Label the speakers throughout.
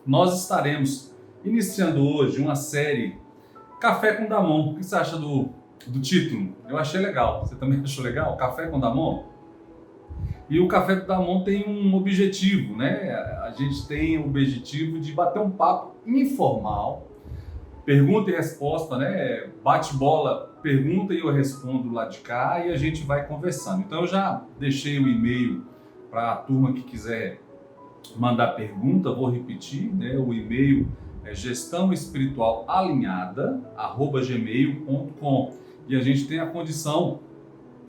Speaker 1: nós estaremos iniciando hoje uma série Café com Damon. O que você acha do título? Eu achei legal. Você também achou legal? Café com Damon? E o Café com Damon tem um objetivo, né? A gente tem o objetivo de bater um papo informal, pergunta e resposta, né? Bate-bola, pergunta e eu respondo lá de cá e a gente vai conversando. Então eu já deixei o e-mail para a turma que quiser mandar pergunta, vou repetir, né? O e-mail é gestãoespiritualalinhada@gmail.com e a gente tem a condição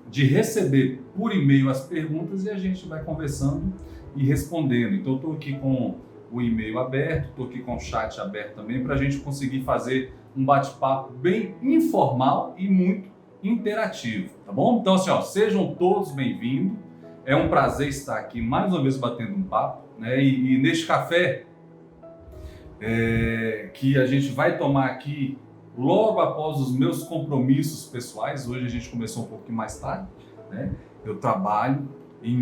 Speaker 1: de receber por e-mail as perguntas e a gente vai conversando e respondendo. Então eu estou aqui com o e-mail aberto, estou aqui com o chat aberto também para a gente conseguir fazer um bate-papo bem informal e muito interativo, tá bom? Então assim, sejam todos bem-vindos. É um prazer estar aqui mais uma vez batendo um papo, né? E neste café que a gente vai tomar aqui logo após os meus compromissos pessoais. Hoje a gente começou um pouquinho mais tarde, né? Eu trabalho em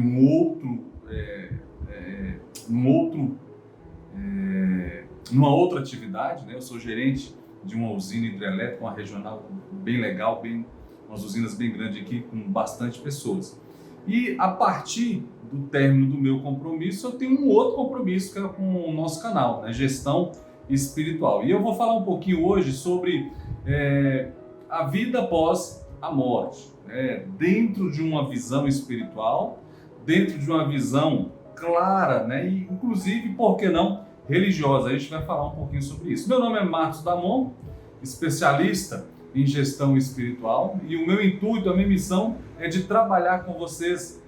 Speaker 1: numa outra atividade, né? Eu sou gerente de uma usina hidrelétrica, uma regional bem legal, umas usinas bem grandes aqui com bastante pessoas. E a partir do término do meu compromisso, eu tenho um outro compromisso que é com o nosso canal, né? Gestão espiritual. E eu vou falar um pouquinho hoje sobre a vida após a morte, né? Dentro de uma visão espiritual, dentro de uma visão clara, né? E inclusive, por que não, religiosa. A gente vai falar um pouquinho sobre isso. Meu nome é Marcos Damon, especialista em gestão espiritual, e o meu intuito, a minha missão é de trabalhar com vocês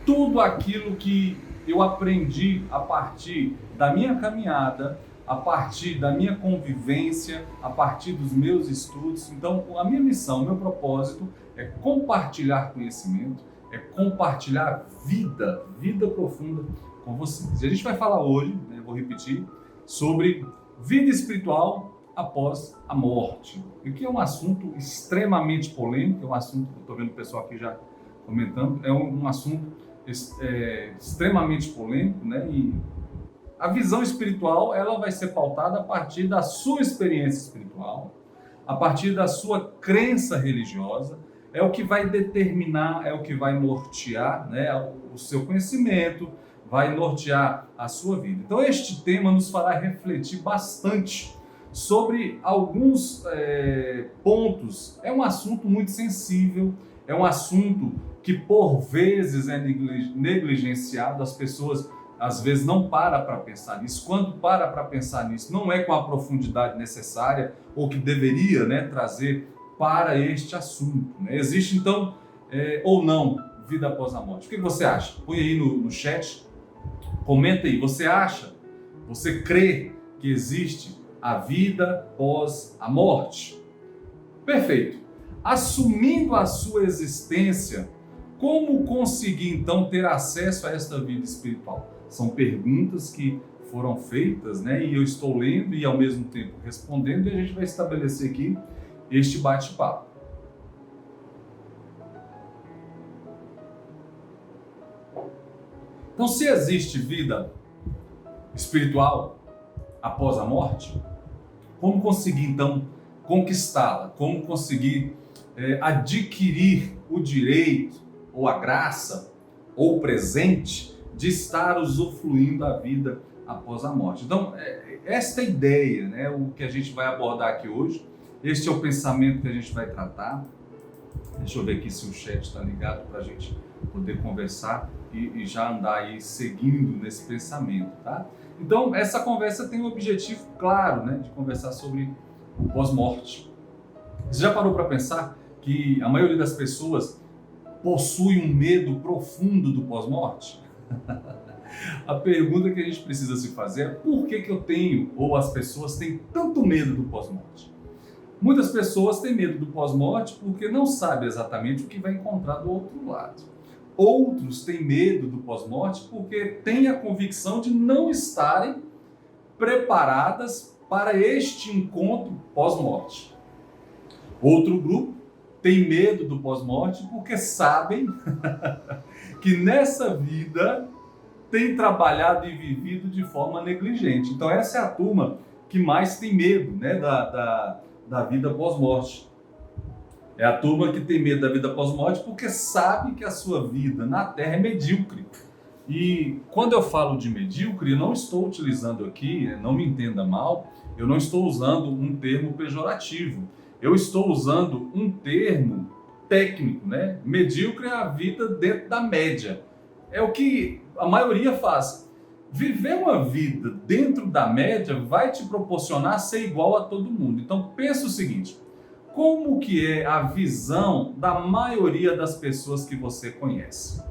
Speaker 1: tudo aquilo que eu aprendi a partir da minha caminhada, a partir da minha convivência, a partir dos meus estudos. Então, a minha missão, o meu propósito é compartilhar conhecimento, é compartilhar vida profunda com vocês. E a gente vai falar hoje, né, vou repetir, sobre vida espiritual após a morte. E que é um assunto extremamente polêmico, é um assunto que eu estou vendo o pessoal aqui já comentando, é um assunto extremamente polêmico, né? E a visão espiritual, ela vai ser pautada a partir da sua experiência espiritual, a partir da sua crença religiosa, é o que vai determinar, é o que vai nortear, né, o seu conhecimento, vai nortear a sua vida. Então este tema nos fará refletir bastante sobre alguns pontos. É um assunto muito sensível, é um assunto que por vezes é negligenciado, as pessoas às vezes não para pensar nisso. Quando para pensar nisso, não é com a profundidade necessária ou que deveria, né, trazer para este assunto, né? Existe então ou não vida após a morte? O que você acha? Põe aí no chat, comenta aí. Você acha, você crê que existe a vida após a morte? Perfeito. Assumindo a sua existência, como conseguir então ter acesso a esta vida espiritual? São perguntas que foram feitas, né? E eu estou lendo e ao mesmo tempo respondendo, e a gente vai estabelecer aqui este bate-papo. Então, se existe vida espiritual após a morte, como conseguir então conquistá-la? Como conseguir adquirir o direito ou a graça ou o presente de estar usufruindo da vida após a morte? Então, esta ideia, né, o que a gente vai abordar aqui hoje, este é o pensamento que a gente vai tratar. Deixa eu ver aqui se o chat está ligado para a gente poder conversar e já andar aí seguindo nesse pensamento, tá? Então, essa conversa tem um objetivo claro, né, de conversar sobre o pós-morte. Você já parou para pensar que a maioria das pessoas possui um medo profundo do pós-morte? A pergunta que a gente precisa se fazer é por que eu tenho, ou as pessoas têm tanto medo do pós-morte? Muitas pessoas têm medo do pós-morte porque não sabem exatamente o que vai encontrar do outro lado. Outros têm medo do pós-morte porque têm a convicção de não estarem preparadas para este encontro pós-morte. Outro grupo tem medo do pós-morte porque sabem que nessa vida tem trabalhado e vivido de forma negligente. Então essa é a turma que mais tem medo, né, da vida pós-morte. É a turma que tem medo da vida pós-morte porque sabe que a sua vida na Terra é medíocre. E quando eu falo de medíocre, eu não estou utilizando aqui, não me entenda mal, eu não estou usando um termo pejorativo. Eu estou usando um termo técnico, né? Medíocre é a vida dentro da média. É o que a maioria faz. Viver uma vida dentro da média vai te proporcionar ser igual a todo mundo. Então pensa o seguinte, como que é a visão da maioria das pessoas que você conhece?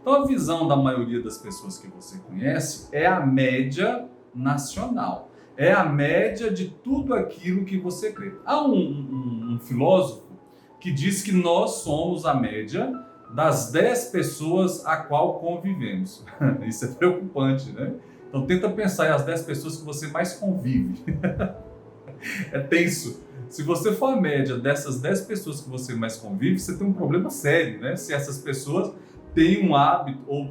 Speaker 1: Então a visão da maioria das pessoas que você conhece é a média nacional. É a média de tudo aquilo que você crê. Há um filósofo que diz que nós somos a média das 10 pessoas a qual convivemos. Isso é preocupante, né? Então tenta pensar em as 10 pessoas que você mais convive. É tenso. Se você for a média dessas 10 pessoas que você mais convive, você tem um problema sério, né? Se essas pessoas têm um hábito ou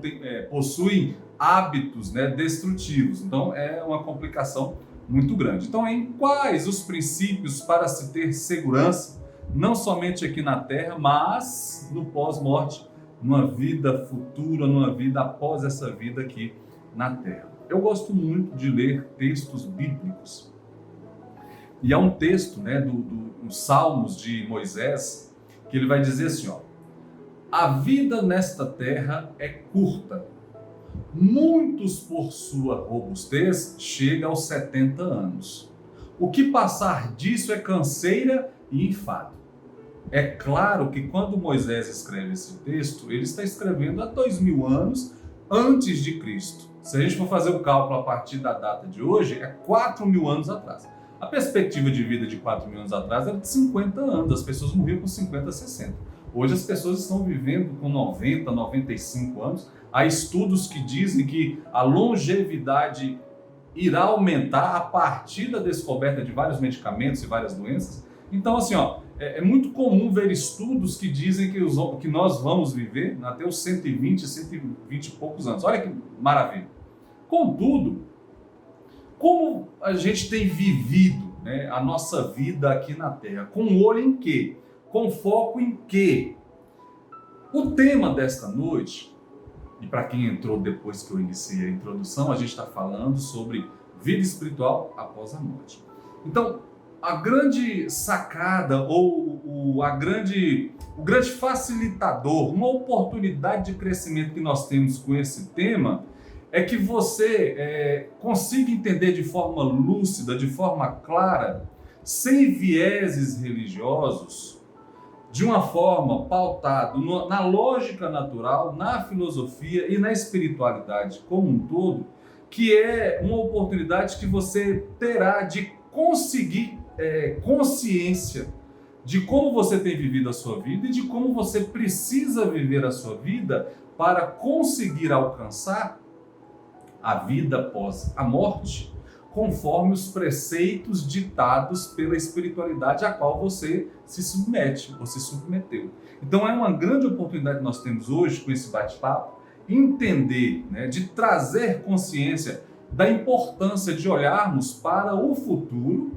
Speaker 1: possuem hábitos, né, destrutivos. Então é uma complicação muito grande. Então, em quais os princípios para se ter segurança, não somente aqui na Terra, mas no pós-morte, numa vida futura, numa vida após essa vida aqui na Terra? Eu gosto muito de ler textos bíblicos. E há um texto, né, dos Salmos de Moisés, que ele vai dizer assim, ó: a vida nesta terra é curta. Muitos, por sua robustez, chegam aos 70 anos. O que passar disso é canseira e enfado. É claro que quando Moisés escreve esse texto, ele está escrevendo há 2000 anos antes de Cristo. Se a gente for fazer o cálculo a partir da data de hoje, é 4000 anos atrás. A perspectiva de vida de 4000 anos atrás era de 50 anos, as pessoas morriam com 50, 60. Hoje as pessoas estão vivendo com 90, 95 anos. Há estudos que dizem que a longevidade irá aumentar a partir da descoberta de vários medicamentos e várias doenças. Então, assim, ó, é muito comum ver estudos que dizem que nós vamos viver até os 120, 120 e poucos anos. Olha que maravilha. Contudo, como a gente tem vivido, né, a nossa vida aqui na Terra? Com olho em quê? Com foco em quê? O tema desta noite, e para quem entrou depois que eu iniciei a introdução, a gente está falando sobre vida espiritual após a morte. Então, a grande sacada ou o grande facilitador, uma oportunidade de crescimento que nós temos com esse tema é que você consiga entender de forma lúcida, de forma clara, sem vieses religiosos, de uma forma pautada na lógica natural, na filosofia e na espiritualidade como um todo, que é uma oportunidade que você terá de conseguir consciência de como você tem vivido a sua vida e de como você precisa viver a sua vida para conseguir alcançar a vida após a morte, conforme os preceitos ditados pela espiritualidade a qual você se submete, ou se submeteu. Então é uma grande oportunidade que nós temos hoje com esse bate-papo, entender, né, de trazer consciência da importância de olharmos para o futuro,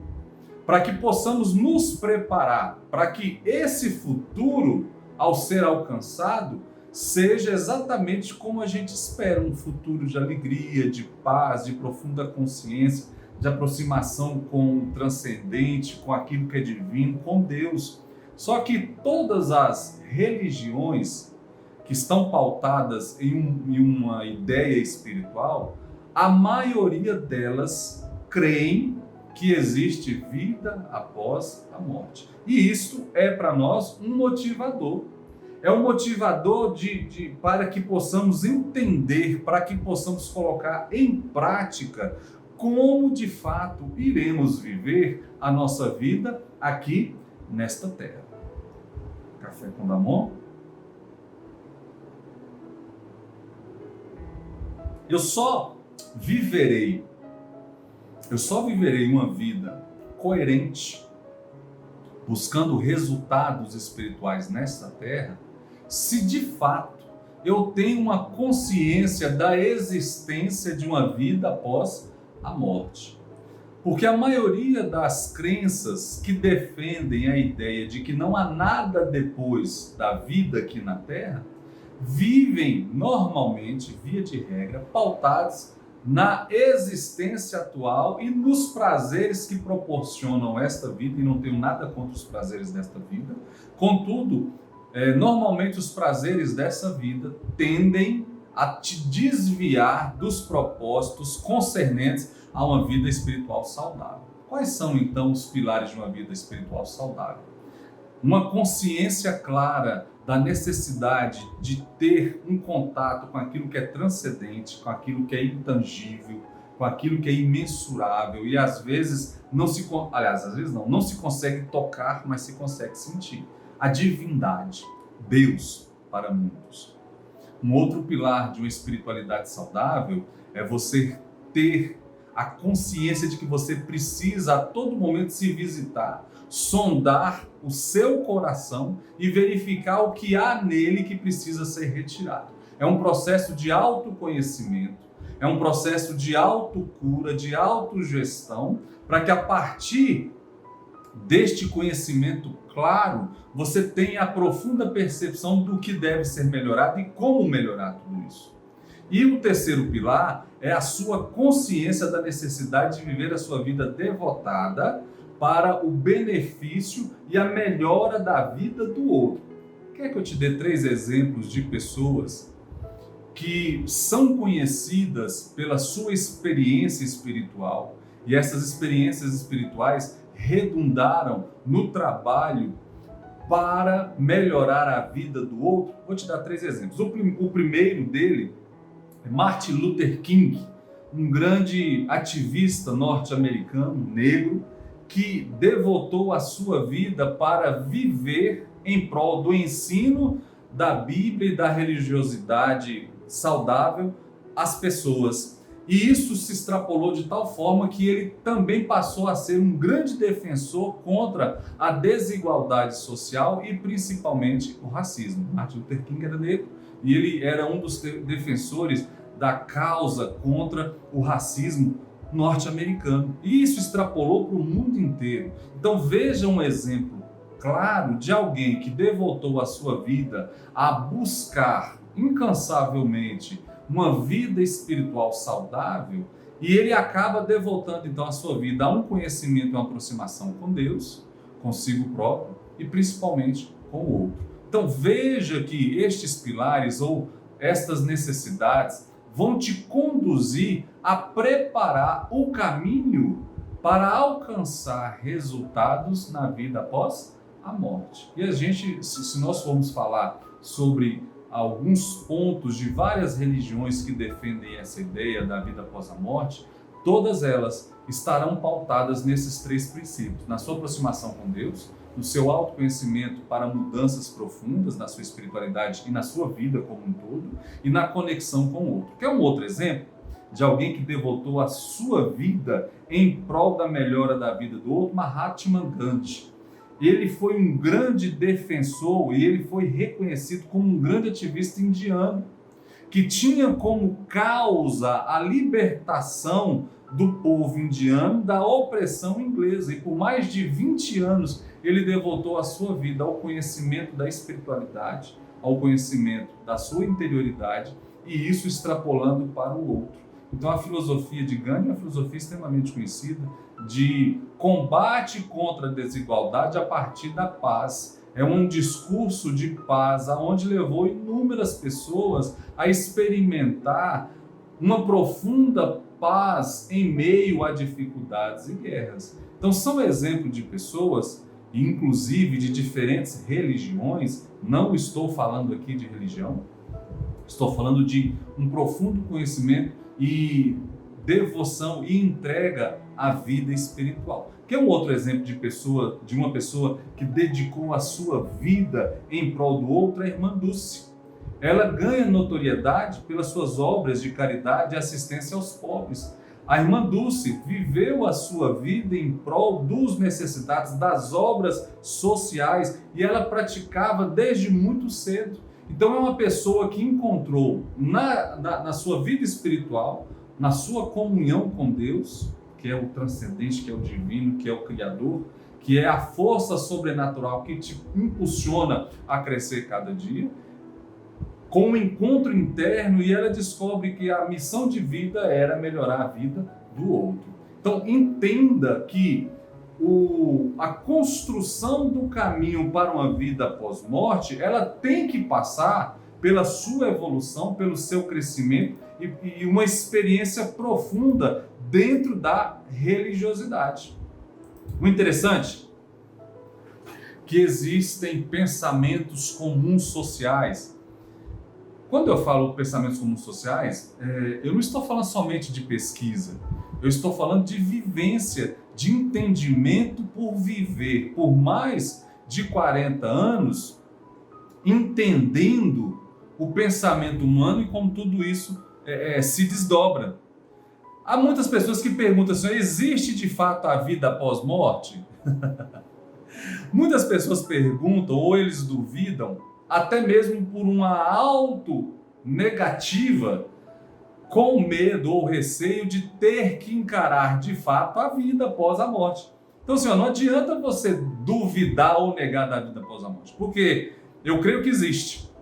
Speaker 1: para que possamos nos preparar, para que esse futuro, ao ser alcançado, seja exatamente como a gente espera, um futuro de alegria, de paz, de profunda consciência, de aproximação com o transcendente, com aquilo que é divino, com Deus. Só que todas as religiões que estão pautadas em uma ideia espiritual, a maioria delas creem que existe vida após a morte. E isso é para nós um motivador. É um motivador para que possamos entender, para que possamos colocar em prática como de fato iremos viver a nossa vida aqui nesta terra. Café com Damon. Eu só viverei uma vida coerente, buscando resultados espirituais nesta terra, se de fato eu tenho uma consciência da existência de uma vida após a morte. Porque a maioria das crenças que defendem a ideia de que não há nada depois da vida aqui na Terra, vivem normalmente, via de regra, pautadas na existência atual e nos prazeres que proporcionam esta vida, e não tenho nada contra os prazeres desta vida. Contudo, normalmente os prazeres dessa vida tendem a te desviar dos propósitos concernentes a uma vida espiritual saudável. Quais são então os pilares de uma vida espiritual saudável? Uma consciência clara da necessidade de ter um contato com aquilo que é transcendente, com aquilo que é intangível, com aquilo que é imensurável e às vezes não se consegue tocar, mas se consegue sentir. A divindade, Deus para muitos. Um outro pilar de uma espiritualidade saudável é você ter a consciência de que você precisa a todo momento se visitar, sondar o seu coração e verificar o que há nele que precisa ser retirado. É um processo de autoconhecimento, é um processo de autocura, de autogestão, para que a partir deste conhecimento claro, você tenha a profunda percepção do que deve ser melhorado e como melhorar tudo isso. E o terceiro pilar é a sua consciência da necessidade de viver a sua vida devotada para o benefício e a melhora da vida do outro. Quer que eu te dê 3 exemplos de pessoas que são conhecidas pela sua experiência espiritual e essas experiências espirituais redundaram no trabalho para melhorar a vida do outro? Vou te dar 3 exemplos. O primeiro dele é Martin Luther King, um grande ativista norte-americano, negro, que devotou a sua vida para viver em prol do ensino da Bíblia e da religiosidade saudável às pessoas. E isso se extrapolou de tal forma que ele também passou a ser um grande defensor contra a desigualdade social e principalmente o racismo. Martin Luther King era negro e ele era um dos defensores da causa contra o racismo norte-americano. E isso extrapolou para o mundo inteiro. Então veja um exemplo claro de alguém que devotou a sua vida a buscar incansavelmente uma vida espiritual saudável, e ele acaba devotando então a sua vida a um conhecimento e uma aproximação com Deus, consigo próprio e principalmente com o outro. Então veja que estes pilares ou estas necessidades vão te conduzir a preparar o caminho para alcançar resultados na vida após a morte. E a gente, se nós formos falar sobre alguns pontos de várias religiões que defendem essa ideia da vida após a morte, todas elas estarão pautadas nesses 3 princípios: na sua aproximação com Deus, no seu autoconhecimento para mudanças profundas na sua espiritualidade e na sua vida como um todo, e na conexão com o outro. Quer um outro exemplo de alguém que devotou a sua vida em prol da melhora da vida do outro? Mahatma Gandhi. Ele foi um grande defensor e ele foi reconhecido como um grande ativista indiano, que tinha como causa a libertação do povo indiano da opressão inglesa. E por mais de 20 anos ele devotou a sua vida ao conhecimento da espiritualidade, ao conhecimento da sua interioridade, e isso extrapolando para o outro. Então a filosofia de Gandhi é uma filosofia extremamente conhecida de combate contra a desigualdade a partir da paz. É um discurso de paz, aonde levou inúmeras pessoas a experimentar uma profunda paz em meio a dificuldades e guerras. Então são exemplos de pessoas, inclusive de diferentes religiões. Não estou falando aqui de religião, estou falando de um profundo conhecimento e devoção e entrega à vida espiritual. Que é um outro exemplo de uma pessoa que dedicou a sua vida em prol do outro, é a irmã Dulce. Ela ganha notoriedade pelas suas obras de caridade e assistência aos pobres. A irmã Dulce viveu a sua vida em prol dos necessitados, das obras sociais, e ela praticava desde muito cedo. Então é uma pessoa que encontrou na sua vida espiritual, na sua comunhão com Deus, que é o transcendente, que é o divino, que é o Criador, que é a força sobrenatural que te impulsiona a crescer cada dia, com um encontro interno, e ela descobre que a missão de vida era melhorar a vida do outro. Então entenda que a construção do caminho para uma vida pós-morte, ela tem que passar pela sua evolução, pelo seu crescimento e uma experiência profunda dentro da religiosidade. O interessante é que existem pensamentos comuns sociais. Quando eu falo pensamentos comuns sociais, eu não estou falando somente de pesquisa, eu estou falando de vivência, de entendimento por viver por mais de 40 anos, entendendo o pensamento humano e como tudo isso se desdobra. Há muitas pessoas que perguntam assim: existe de fato a vida após morte? Muitas pessoas perguntam, ou eles duvidam, até mesmo por uma auto-negativa, com medo ou receio de ter que encarar de fato a vida após a morte. Então, assim, não adianta você duvidar ou negar da vida após a morte, porque eu creio que existe.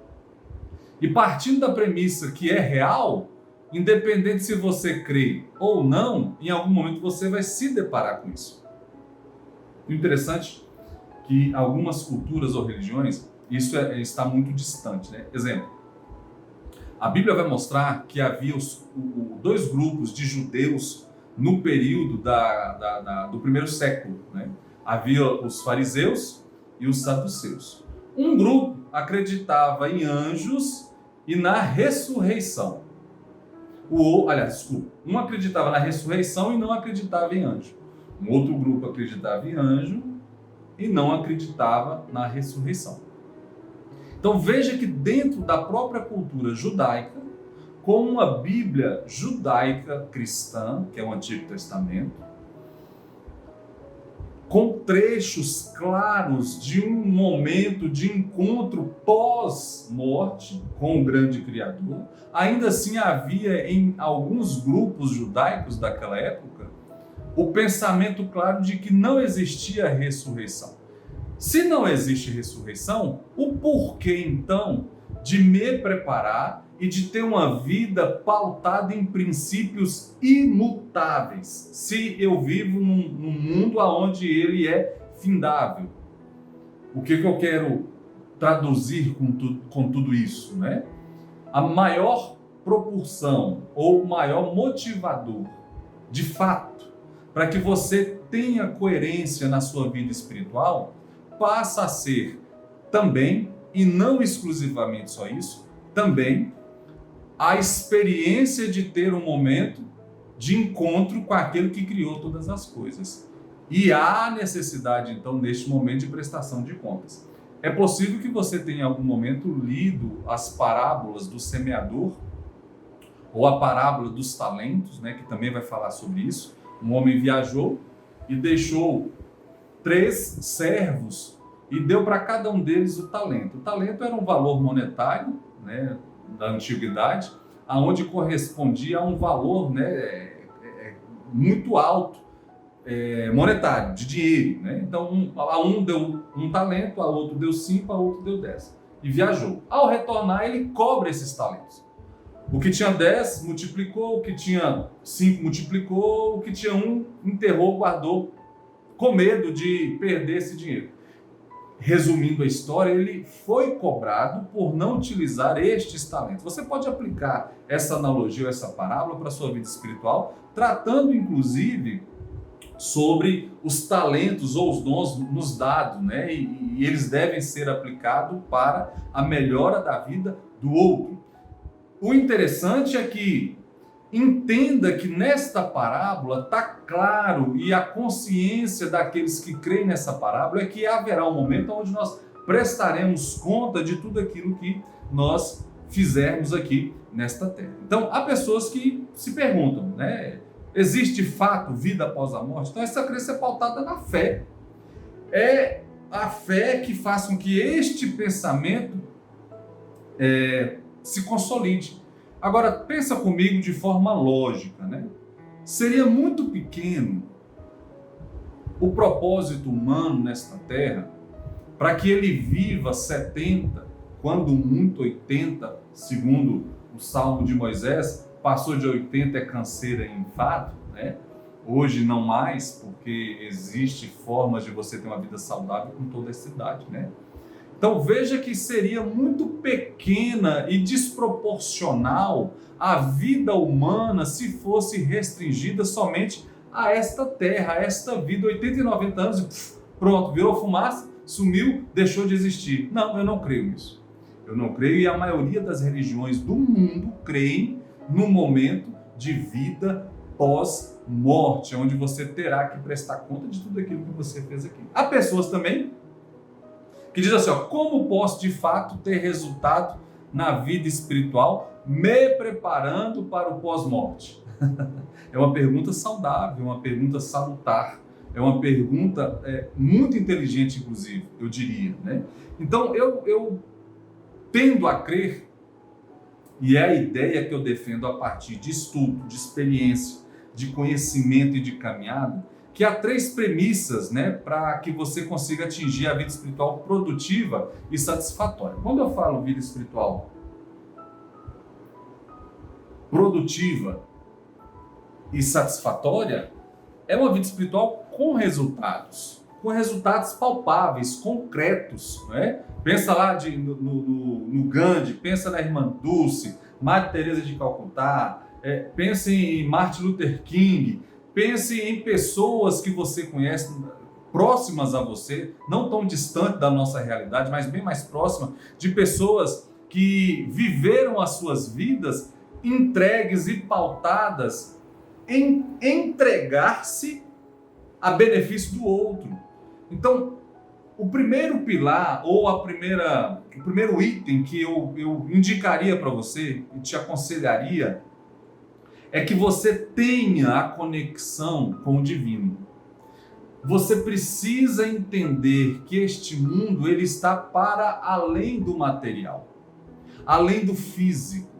Speaker 1: E partindo da premissa que é real, independente se você crê ou não, em algum momento você vai se deparar com isso. O interessante é que algumas culturas ou religiões, isso está muito distante, né? Exemplo, a Bíblia vai mostrar que havia dois grupos de judeus no período do primeiro século, né? Havia os fariseus e os saduceus. Um grupo acreditava em anjos e na ressurreição. Um acreditava na ressurreição e não acreditava em anjo. Um outro grupo acreditava em anjo e não acreditava na ressurreição. Então veja que dentro da própria cultura judaica, com uma Bíblia judaica cristã, que é o Antigo Testamento, com trechos claros de um momento de encontro pós-morte com o grande Criador, ainda assim havia em alguns grupos judaicos daquela época o pensamento claro de que não existia ressurreição. Se não existe ressurreição, o porquê então de me preparar e de ter uma vida pautada em princípios imutáveis, se eu vivo num mundo onde ele é findável? O que eu quero traduzir com tudo isso, né? A maior proporção ou o maior motivador, de fato, para que você tenha coerência na sua vida espiritual, passa a ser também, e não exclusivamente só isso, também a experiência de ter um momento de encontro com aquele que criou todas as coisas. E há necessidade, então, neste momento de prestação de contas. É possível que você tenha em algum momento lido as parábolas do semeador, ou a parábola dos talentos, né, que também vai falar sobre isso. Um homem viajou e deixou 3 servos e deu para cada um deles o talento. O talento era um valor monetário, né, da antiguidade, aonde correspondia a um valor, né, muito alto, monetário, de dinheiro, né? Então, a um deu 1 talento, a outro deu 5, a outro deu 10. E viajou. Ao retornar, ele cobra esses talentos. O que tinha 10 multiplicou, o que tinha 5 multiplicou, o que tinha 1 enterrou, guardou, com medo de perder esse dinheiro. Resumindo a história, ele foi cobrado por não utilizar estes talentos. Você pode aplicar essa analogia, essa parábola para a sua vida espiritual, tratando inclusive sobre os talentos ou os dons nos dados, né? E eles devem ser aplicados para a melhora da vida do outro. O interessante é que entenda que nesta parábola está claro, e a consciência daqueles que creem nessa parábola é que haverá um momento onde nós prestaremos conta de tudo aquilo que nós fizermos aqui nesta terra. Então, há pessoas que se perguntam, né? Existe de fato vida após a morte? Então, essa crença é pautada na fé. É a fé que faz com que este pensamento se consolide. Agora, pensa comigo de forma lógica, né? Seria muito pequeno o propósito humano nesta terra para que ele viva 70, quando muito 80, segundo o Salmo de Moisés, passou de 80 é canseira e enfado, né? Hoje não mais, porque existe formas de você ter uma vida saudável com toda essa idade, né? Então veja que seria muito pequena e desproporcional a vida humana se fosse restringida somente a esta terra, a esta vida, 80 e 90 anos e pronto, virou fumaça, sumiu, deixou de existir. Não, eu não creio nisso. Eu não creio, e a maioria das religiões do mundo creem no momento de vida pós-morte, onde você terá que prestar conta de tudo aquilo que você fez aqui. Há pessoas também que dizem assim, como posso de fato ter resultado na vida espiritual me preparando para o pós-morte? É uma pergunta saudável, uma pergunta salutar, é uma pergunta muito inteligente, inclusive, eu diria, né? Então, eu tendo a crer, e é a ideia que eu defendo a partir de estudo, de experiência, de conhecimento e de caminhada, que há 3 premissas, né, para que você consiga atingir a vida espiritual produtiva e satisfatória. Quando eu falo vida espiritual produtiva e satisfatória, é uma vida espiritual com resultados palpáveis, concretos, né? Pensa lá no Gandhi, pensa na irmã Dulce, Madre Teresa de Calcutá, pense em Martin Luther King, pense em pessoas que você conhece, próximas a você, não tão distante da nossa realidade, mas bem mais próxima, de pessoas que viveram as suas vidas entregues e pautadas em entregar-se a benefício do outro. Então, o primeiro pilar, ou o primeiro item que eu indicaria para você e te aconselharia é que você tenha a conexão com o divino. Você precisa entender que este mundo ele está para além do material, além do físico.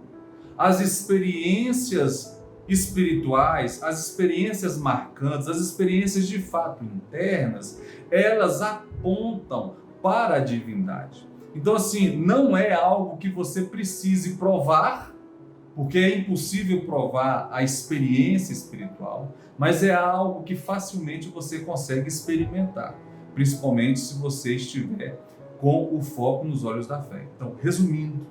Speaker 1: As experiências espirituais, as experiências marcantes, as experiências de fato internas, elas apontam para a divindade. Então, assim, não é algo que você precise provar, porque é impossível provar a experiência espiritual, mas é algo que facilmente você consegue experimentar, principalmente se você estiver com o foco nos olhos da fé. Então, resumindo,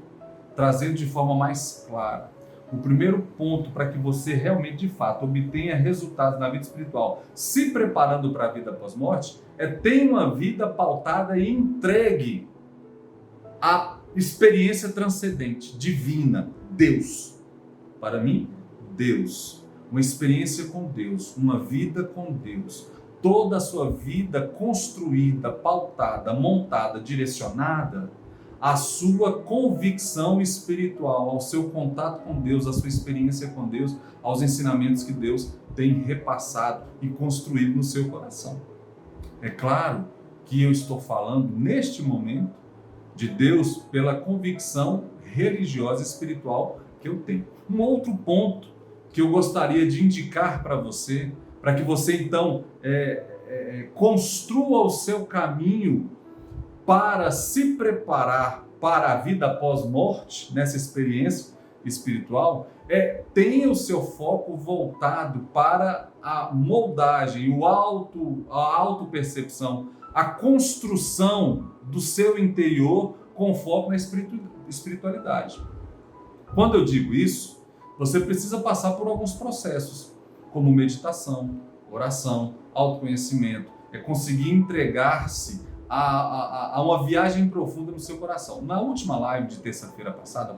Speaker 1: trazendo de forma mais clara, o primeiro ponto para que você realmente, de fato, obtenha resultados na vida espiritual, se preparando para a vida pós-morte, é ter uma vida pautada e entregue à experiência transcendente, divina, Deus. Para mim, Deus. Uma experiência com Deus, uma vida com Deus. Toda a sua vida construída, pautada, montada, direcionada à sua convicção espiritual, ao seu contato com Deus, à sua experiência com Deus, aos ensinamentos que Deus tem repassado e construído no seu coração. É claro que eu estou falando, neste momento, de Deus pela convicção religiosa e espiritual que eu tenho. Um outro ponto que eu gostaria de indicar para você, para que você então construa o seu caminho para se preparar para a vida após-morte, nessa experiência espiritual, tenha o seu foco voltado para a moldagem, a autopercepção, a construção do seu interior com foco na espiritualidade. Quando eu digo isso, você precisa passar por alguns processos, como meditação, oração, autoconhecimento, conseguir entregar-se a uma viagem profunda no seu coração. Na última live de terça-feira passada,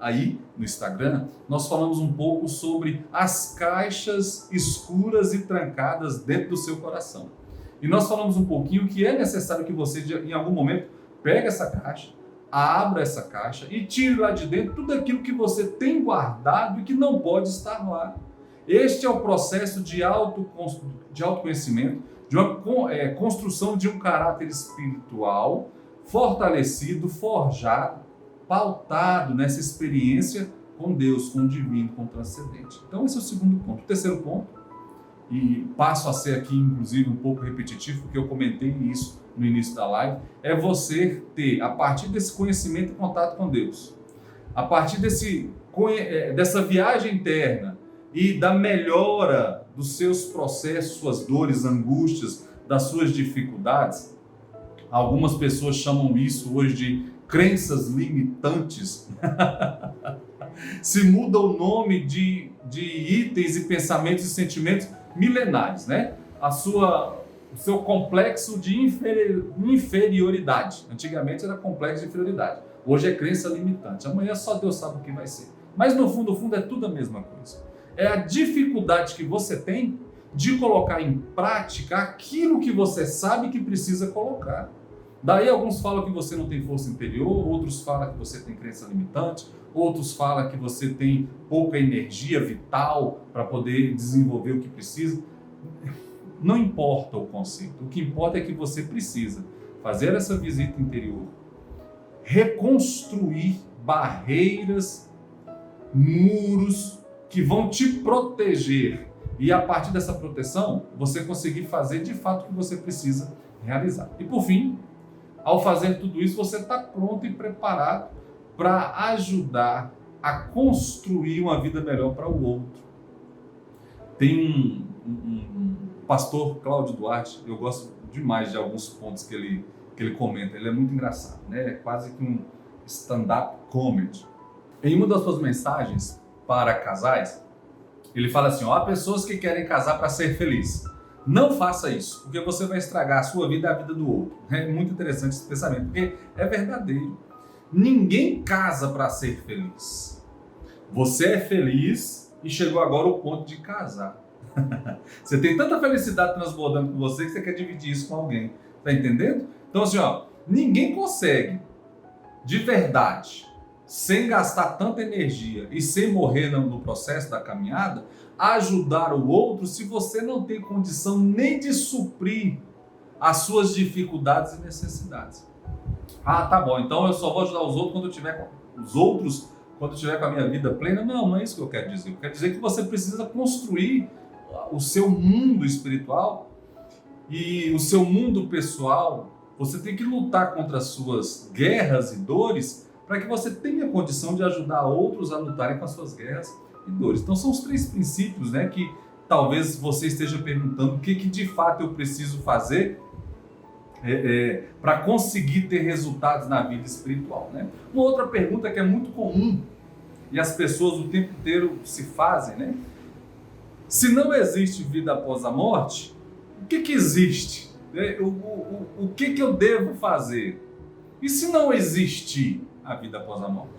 Speaker 1: aí no Instagram, nós falamos um pouco sobre as caixas escuras e trancadas dentro do seu coração. E nós falamos um pouquinho que é necessário que você, em algum momento, pegue essa caixa, abra essa caixa e tire lá de dentro tudo aquilo que você tem guardado e que não pode estar lá. Este é o processo de autoconhecimento, de uma construção de um caráter espiritual fortalecido, forjado, pautado nessa experiência com Deus, com o divino, com o transcendente. Então esse é o segundo ponto. O terceiro ponto, e passo a ser aqui inclusive um pouco repetitivo, porque eu comentei isso no início da live, é você ter, a partir desse conhecimento e contato com Deus, a partir dessa viagem interna e da melhora dos seus processos, suas dores, angústias, das suas dificuldades, algumas pessoas chamam isso hoje de crenças limitantes. Se muda o nome de itens e pensamentos e sentimentos milenares, né? O seu complexo de inferioridade. Antigamente era complexo de inferioridade. Hoje é crença limitante. Amanhã só Deus sabe o que vai ser. Mas no fundo é tudo a mesma coisa. É a dificuldade que você tem de colocar em prática aquilo que você sabe que precisa colocar. Daí alguns falam que você não tem força interior, outros falam que você tem crença limitante, outros falam que você tem pouca energia vital para poder desenvolver o que precisa. Não importa o conceito, o que importa é que você precisa fazer essa visita interior, reconstruir barreiras, muros que vão te proteger e a partir dessa proteção você conseguir fazer de fato o que você precisa realizar. E por fim, ao fazer tudo isso, você está pronto e preparado para ajudar a construir uma vida melhor para o outro. Tem um pastor, Cláudio Duarte, eu gosto demais de alguns pontos que ele comenta. Ele é muito engraçado, né? É quase que um stand-up comedy. Em uma das suas mensagens para casais, ele fala assim, há pessoas que querem casar para ser feliz. Não faça isso, porque você vai estragar a sua vida e a vida do outro. É muito interessante esse pensamento, porque é verdadeiro. Ninguém casa para ser feliz. Você é feliz e chegou agora ao ponto de casar. Você tem tanta felicidade transbordando com você que você quer dividir isso com alguém. Tá entendendo? Então assim, ninguém consegue, de verdade, sem gastar tanta energia e sem morrer no processo da caminhada, ajudar o outro se você não tem condição nem de suprir as suas dificuldades e necessidades. Ah, tá bom, então eu só vou ajudar os outros quando eu tiver com a minha vida plena. Não é isso que eu quero dizer. Eu quero dizer que você precisa construir o seu mundo espiritual e o seu mundo pessoal. Você tem que lutar contra as suas guerras e dores para que você tenha condição de ajudar outros a lutarem com as suas guerras e dores. Então são os 3 princípios, né, que talvez você esteja perguntando o que de fato eu preciso fazer para conseguir ter resultados na vida espiritual, né? Uma outra pergunta que é muito comum e as pessoas o tempo inteiro se fazem, né? Se não existe vida após a morte, o que existe? O que eu devo fazer? E se não existir a vida após a morte?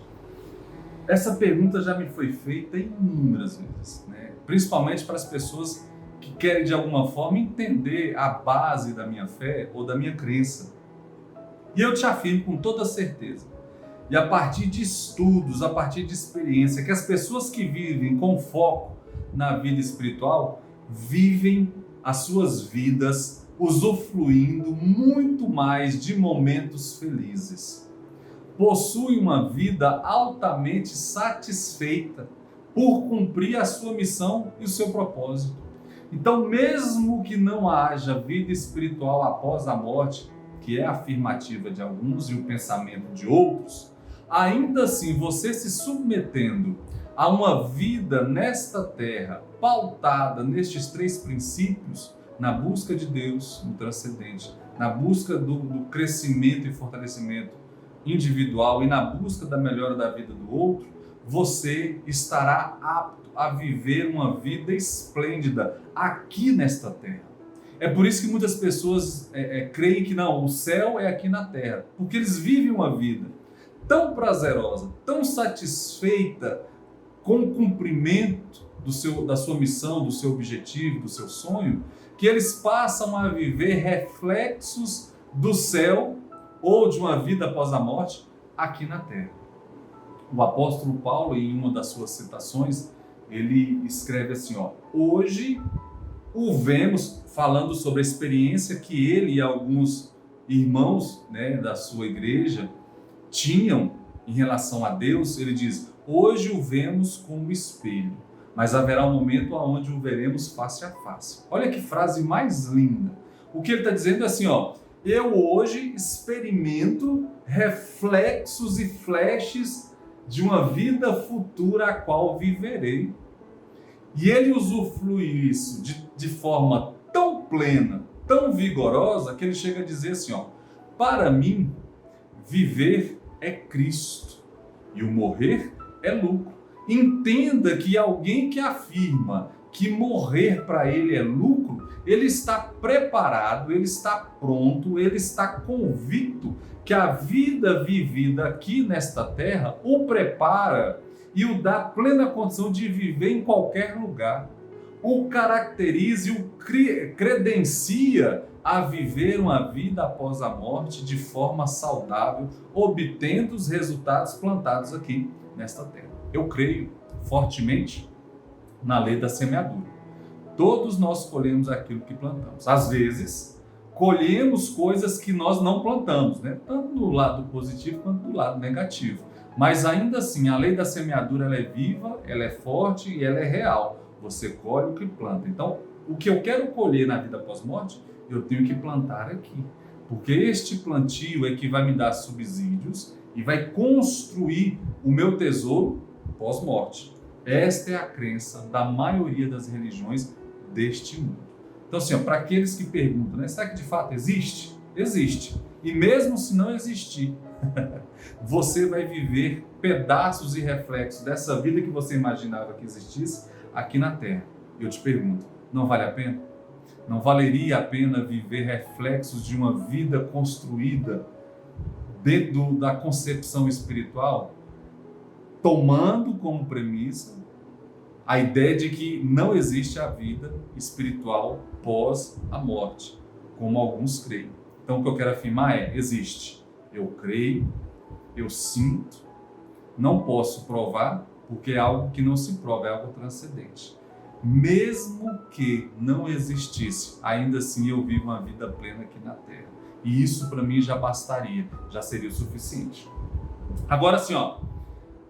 Speaker 1: Essa pergunta já me foi feita inúmeras vezes, né? Principalmente para as pessoas que querem de alguma forma entender a base da minha fé ou da minha crença. E eu te afirmo com toda certeza, e a partir de estudos, a partir de experiência, que as pessoas que vivem com foco na vida espiritual vivem as suas vidas usufruindo muito mais de momentos felizes. Possuem uma vida altamente satisfeita por cumprir a sua missão e o seu propósito. Então, mesmo que não haja vida espiritual após a morte, que é a afirmativa de alguns e o pensamento de outros, ainda assim, você se submetendo a uma vida nesta terra, pautada nestes 3 princípios, na busca de Deus, no transcendente, na busca do crescimento e fortalecimento individual e na busca da melhora da vida do outro, você estará apto a viver uma vida esplêndida aqui nesta terra. É por isso que muitas pessoas creem que não, o céu é aqui na terra, porque eles vivem uma vida tão prazerosa, tão satisfeita com o cumprimento da sua missão, do seu objetivo, do seu sonho, que eles passam a viver reflexos do céu ou de uma vida após a morte aqui na terra. O apóstolo Paulo, em uma das suas citações, ele escreve assim, hoje o vemos falando sobre a experiência que ele e alguns irmãos, né, da sua igreja tinham em relação a Deus, ele diz: hoje o vemos como espelho, mas haverá um momento onde o veremos face a face. Olha que frase mais linda. O que ele está dizendo é assim, ó: eu hoje experimento reflexos e flashes de uma vida futura a qual viverei. E ele usufrui isso de forma tão plena, tão vigorosa, que ele chega a dizer assim, ó: para mim, viver é Cristo e o morrer é lucro. Entenda que alguém que afirma que morrer para ele é lucro, ele está preparado, ele está pronto, ele está convicto que a vida vivida aqui nesta terra o prepara e o dá plena condição de viver em qualquer lugar. O caracteriza e o credencia a viver uma vida após a morte de forma saudável, obtendo os resultados plantados aqui nesta terra. Eu creio fortemente na lei da semeadura. Todos nós colhemos aquilo que plantamos. Às vezes, colhemos coisas que nós não plantamos, né? Tanto do lado positivo quanto do lado negativo. Mas ainda assim, a lei da semeadura ela é viva, ela é forte e ela é real. Você colhe o que planta. Então, o que eu quero colher na vida pós-morte, eu tenho que plantar aqui. Porque este plantio é que vai me dar subsídios e vai construir o meu tesouro pós-morte. Esta é a crença da maioria das religiões deste mundo. Então, assim, para aqueles que perguntam, né, será que de fato existe? Existe. E mesmo se não existir, você vai viver pedaços e reflexos dessa vida que você imaginava que existisse aqui na Terra. Eu te pergunto, não vale a pena? Não valeria a pena viver reflexos de uma vida construída dentro da concepção espiritual, tomando como premissa a ideia de que não existe a vida espiritual pós a morte, como alguns creem. Então, o que eu quero afirmar é: existe. Eu creio, eu sinto, não posso provar, porque é algo que não se prova, é algo transcendente. Mesmo que não existisse, ainda assim eu vivo uma vida plena aqui na Terra. E isso para mim já bastaria, já seria o suficiente. Agora sim, ó,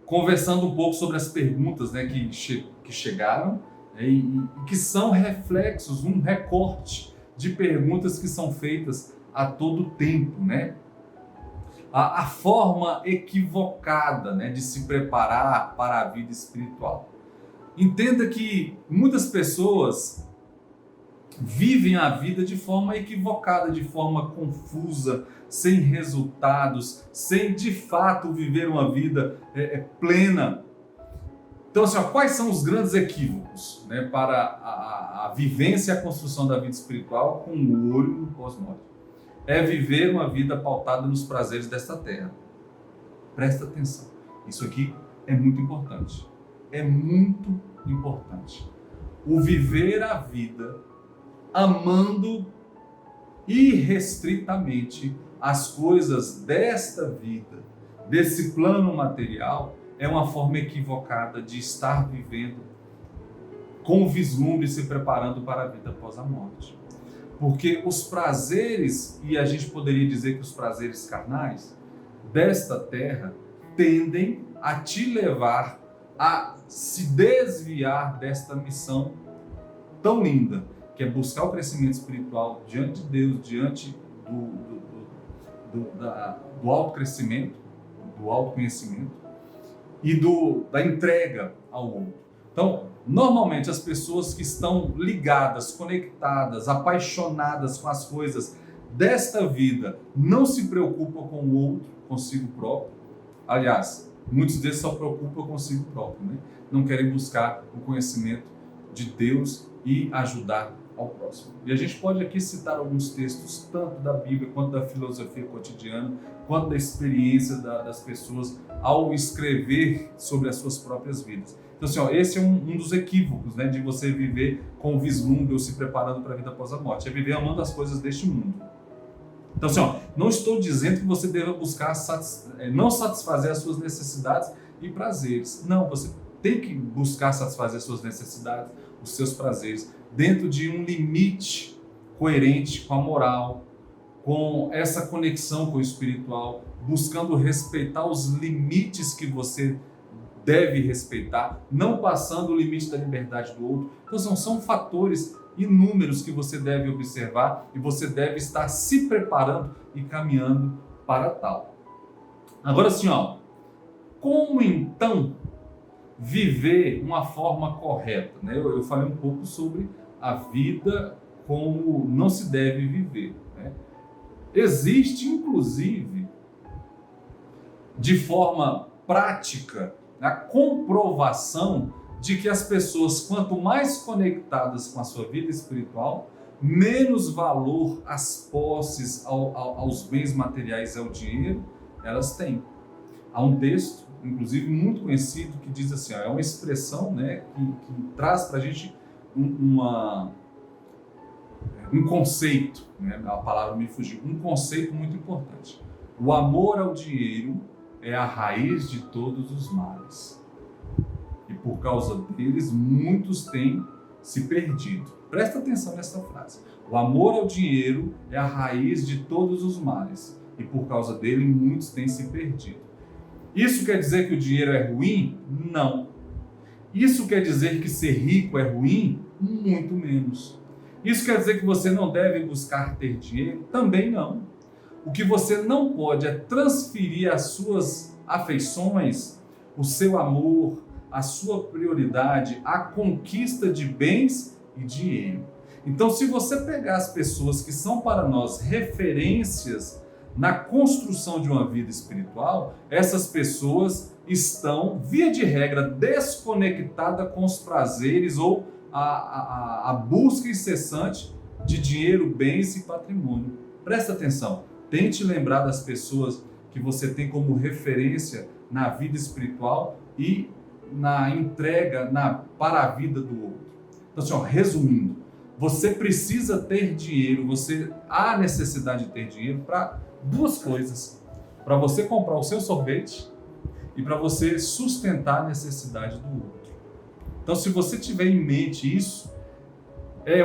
Speaker 1: conversando um pouco sobre as perguntas, né, que chegaram, né, e que são reflexos, um recorte de perguntas que são feitas a todo tempo, né? A forma equivocada, né, de se preparar para a vida espiritual. Entenda que muitas pessoas vivem a vida de forma equivocada, de forma confusa, sem resultados, sem de fato viver uma vida plena. Então, assim, quais são os grandes equívocos, né, para a vivência e a construção da vida espiritual com o olho no pós-morte? É viver uma vida pautada nos prazeres desta terra. Presta atenção. Isso aqui é muito importante. É muito importante. O viver a vida amando irrestritamente as coisas desta vida, desse plano material, é uma forma equivocada de estar vivendo com vislumbre e se preparando para a vida após a morte. Porque os prazeres, e a gente poderia dizer que os prazeres carnais desta terra tendem a te levar a se desviar desta missão tão linda, que é buscar o crescimento espiritual diante de Deus, diante do autocrescimento, do autoconhecimento e da entrega ao outro. Então, normalmente as pessoas que estão ligadas, conectadas, apaixonadas com as coisas desta vida, não se preocupam com o outro, consigo próprio. Aliás, muitos deles só preocupam consigo próprio, né? Não querem buscar o conhecimento de Deus e ajudar ao próximo. E a gente pode aqui citar alguns textos, tanto da Bíblia, quanto da filosofia cotidiana, quanto da experiência das pessoas ao escrever sobre as suas próprias vidas. Então, assim, ó, esse é um dos equívocos, né, de você viver com vislumbre ou se preparando para a vida após a morte. É viver amando as coisas deste mundo. Então, assim, ó, não estou dizendo que você deva buscar não satisfazer as suas necessidades e prazeres. Não, você tem que buscar satisfazer as suas necessidades, os seus prazeres, dentro de um limite coerente com a moral, com essa conexão com o espiritual, buscando respeitar os limites que você deve respeitar, não passando o limite da liberdade do outro. Então são fatores inúmeros que você deve observar e você deve estar se preparando e caminhando para tal. Agora sim, como então viver uma forma correta? Né? Eu falei um pouco sobre a vida como não se deve viver. Né? Existe, inclusive, de forma prática, a comprovação de que as pessoas, quanto mais conectadas com a sua vida espiritual, menos valor às posses, aos bens materiais e ao dinheiro elas têm. Há um texto, inclusive muito conhecido, que diz assim, é uma expressão, né, que traz para a gente um conceito, né, a palavra me fugiu, um conceito muito importante. O amor ao dinheiro é a raiz de todos os males. E por causa deles, muitos têm se perdido. Presta atenção nessa frase. O amor ao dinheiro é a raiz de todos os males. E por causa dele, muitos têm se perdido. Isso quer dizer que o dinheiro é ruim? Não. Isso quer dizer que ser rico é ruim? Muito menos. Isso quer dizer que você não deve buscar ter dinheiro? Também não. O que você não pode é transferir as suas afeições, o seu amor, a sua prioridade, à conquista de bens e dinheiro. Então, se você pegar as pessoas que são para nós referências na construção de uma vida espiritual, essas pessoas estão, via de regra, desconectadas com os prazeres ou a busca incessante de dinheiro, bens e patrimônio. Presta atenção, tente lembrar das pessoas que você tem como referência na vida espiritual e na entrega para a vida do outro. Então, assim, resumindo, você precisa ter dinheiro, há necessidade de ter dinheiro para duas coisas: para você comprar o seu sorvete e para você sustentar a necessidade do outro. Então, se você tiver em mente isso, é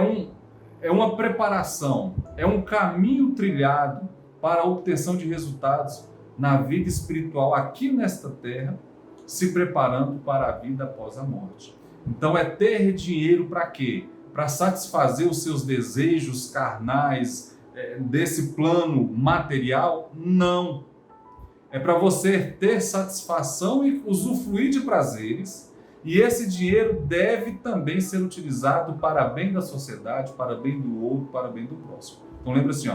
Speaker 1: uma preparação, é um caminho trilhado para a obtenção de resultados na vida espiritual aqui nesta terra, se preparando para a vida após a morte. Então, é ter dinheiro para quê? Para satisfazer os seus desejos carnais desse plano material? Não. É para você ter satisfação e usufruir de prazeres, e esse dinheiro deve também ser utilizado para bem da sociedade, para bem do outro, para bem do próximo. Então lembra assim,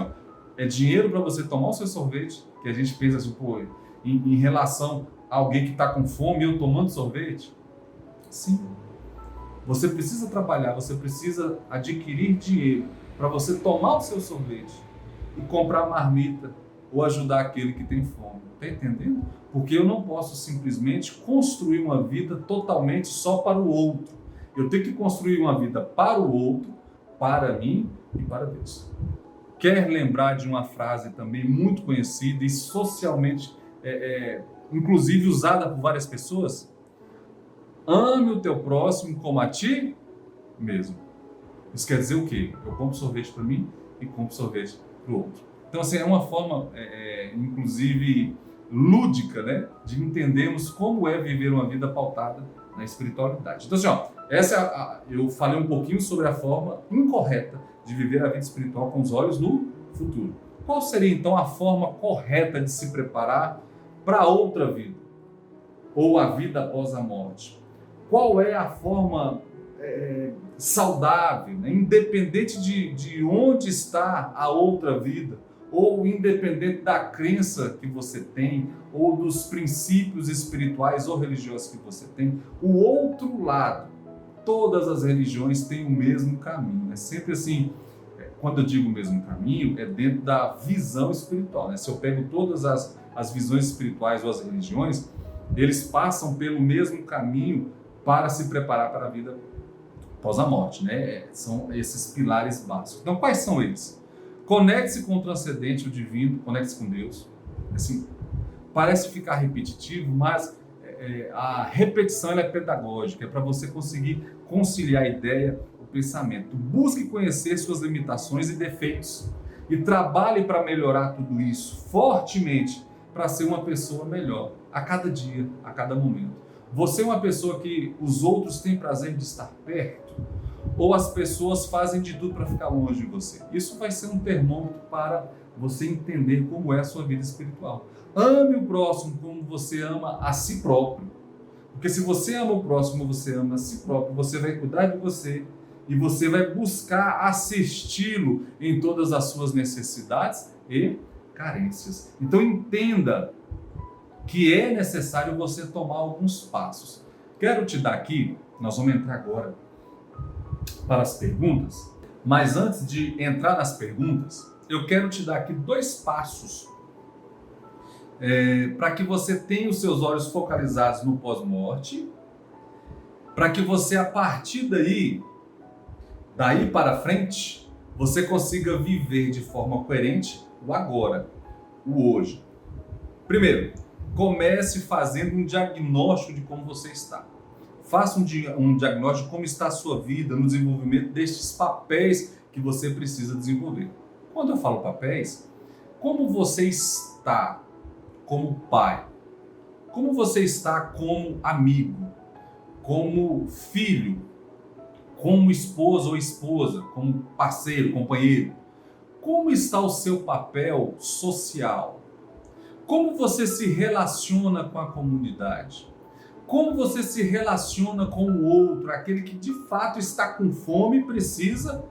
Speaker 1: é dinheiro para você tomar o seu sorvete, que a gente pensa assim, em relação a alguém que está com fome e eu tomando sorvete? Sim. Você precisa trabalhar, você precisa adquirir dinheiro para você tomar o seu sorvete e comprar marmita ou ajudar aquele que tem fome. Está entendendo? Porque eu não posso simplesmente construir uma vida totalmente só para o outro. Eu tenho que construir uma vida para o outro, para mim e para Deus. Quer lembrar de uma frase também muito conhecida e socialmente, inclusive usada por várias pessoas? Ame o teu próximo como a ti mesmo. Isso quer dizer o quê? Eu compro sorvete para mim e compro sorvete para o outro. Então, assim, é uma forma, inclusive, lúdica, né, de entendermos como é viver uma vida pautada na espiritualidade. Então, assim, eu falei um pouquinho sobre a forma incorreta de viver a vida espiritual com os olhos no futuro. Qual seria, então, a forma correta de se preparar para outra vida? Ou a vida após a morte? Qual é a forma saudável, né? Independente de onde está a outra vida, ou independente da crença que você tem, ou dos princípios espirituais ou religiosos que você tem, o outro lado, todas as religiões têm o mesmo caminho. É sempre assim, quando eu digo o mesmo caminho, é dentro da visão espiritual. Né? Se eu pego todas as visões espirituais ou as religiões, eles passam pelo mesmo caminho para se preparar para a vida após a morte, né? São esses pilares básicos. Então, quais são eles? Conecte-se com o transcendente, o divino, conecte-se com Deus. Assim, parece ficar repetitivo, mas a repetição ela é pedagógica, é para você conseguir conciliar a ideia, o pensamento. Busque conhecer suas limitações e defeitos e trabalhe para melhorar tudo isso fortemente, para ser uma pessoa melhor a cada dia, a cada momento. Você é uma pessoa que os outros têm prazer de estar perto, ou as pessoas fazem de tudo para ficar longe de você? Isso vai ser um termômetro para você entender como é a sua vida espiritual. Ame o próximo como você ama a si próprio. Porque se você ama o próximo, você ama a si próprio, você vai cuidar de você e você vai buscar assisti-lo em todas as suas necessidades e carências. Então entenda que é necessário você tomar alguns passos. Quero te dar aqui, nós vamos entrar agora para as perguntas, mas antes de entrar nas perguntas, eu quero te dar aqui 2 passos para que você tenha os seus olhos focalizados no pós-morte, para que você, a partir daí para frente, você consiga viver de forma coerente o agora, o hoje. Primeiro, comece fazendo um diagnóstico de como você está. Faça um diagnóstico de como está a sua vida no desenvolvimento destes papéis que você precisa desenvolver. Quando eu falo papéis, como você está como pai? Como você está como amigo? Como filho? Como esposo ou esposa? Como parceiro, companheiro? Como está o seu papel social? Como você se relaciona com a comunidade? Como você se relaciona com o outro, aquele que de fato está com fome e precisa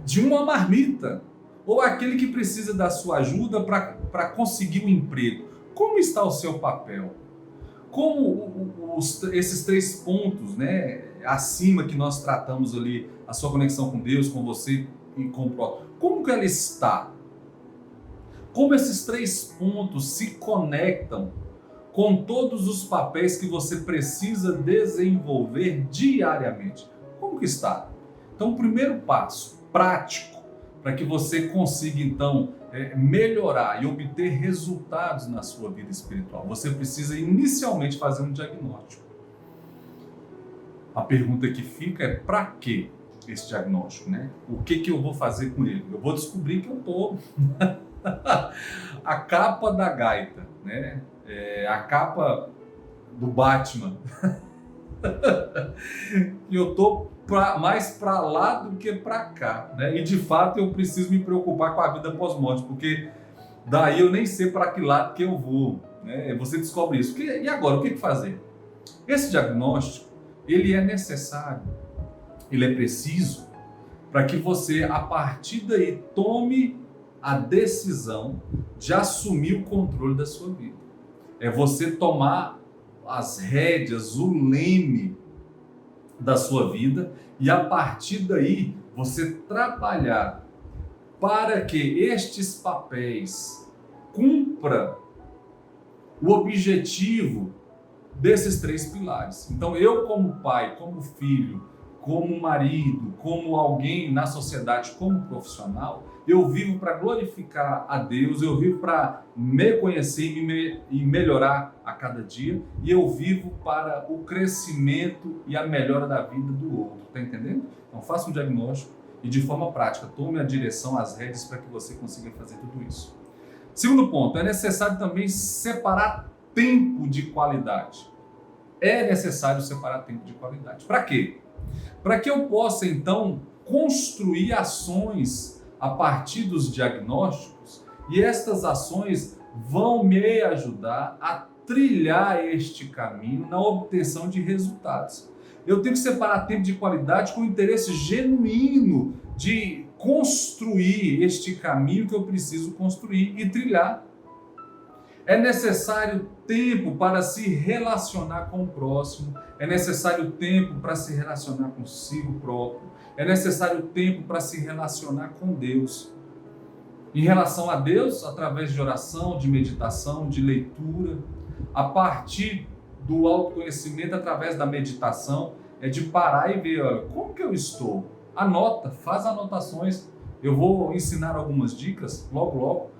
Speaker 1: de uma marmita? Ou aquele que precisa da sua ajuda para conseguir um emprego? Como está o seu papel? Como esses 3 pontos, né, acima que nós tratamos ali, a sua conexão com Deus, com você e com o próximo, como que ela está? Como esses 3 pontos se conectam com todos os papéis que você precisa desenvolver diariamente? Como que está? Então, o primeiro passo prático para que você consiga, então, melhorar e obter resultados na sua vida espiritual, você precisa inicialmente fazer um diagnóstico. A pergunta que fica é: para que esse diagnóstico, né? O que eu vou fazer com ele? Eu vou descobrir que eu estou a capa da gaita, né? A capa do Batman. E eu estou mais para lá do que para cá, né? E de fato eu preciso me preocupar com a vida pós-morte, porque daí eu nem sei para que lado que eu vou, né? Você descobre isso. E agora, o que fazer? Esse diagnóstico, ele é necessário, ele é preciso para que você, a partir daí, tome a decisão de assumir o controle da sua vida. É você tomar as rédeas, o leme da sua vida e, a partir daí, você trabalhar para que estes papéis cumpram o objetivo desses 3 pilares. Então, eu como pai, como filho, como marido, como alguém na sociedade, como profissional, eu vivo para glorificar a Deus, eu vivo para me conhecer e melhorar a cada dia, e eu vivo para o crescimento e a melhora da vida do outro. Está entendendo? Então, faça um diagnóstico e, de forma prática, tome a direção, as rédeas para que você consiga fazer tudo isso. Segundo ponto, é necessário também separar tempo de qualidade. É necessário separar tempo de qualidade. Para quê? Para que eu possa, então, construir ações a partir dos diagnósticos, e estas ações vão me ajudar a trilhar este caminho na obtenção de resultados. Eu tenho que separar tempo de qualidade com o interesse genuíno de construir este caminho que eu preciso construir e trilhar. É necessário tempo para se relacionar com o próximo, é necessário tempo para se relacionar consigo próprio, é necessário tempo para se relacionar com Deus. Em relação a Deus, através de oração, de meditação, de leitura, a partir do autoconhecimento, através da meditação, é de parar e ver, olha, como que eu estou? Anota, faz anotações. Eu vou ensinar algumas dicas logo,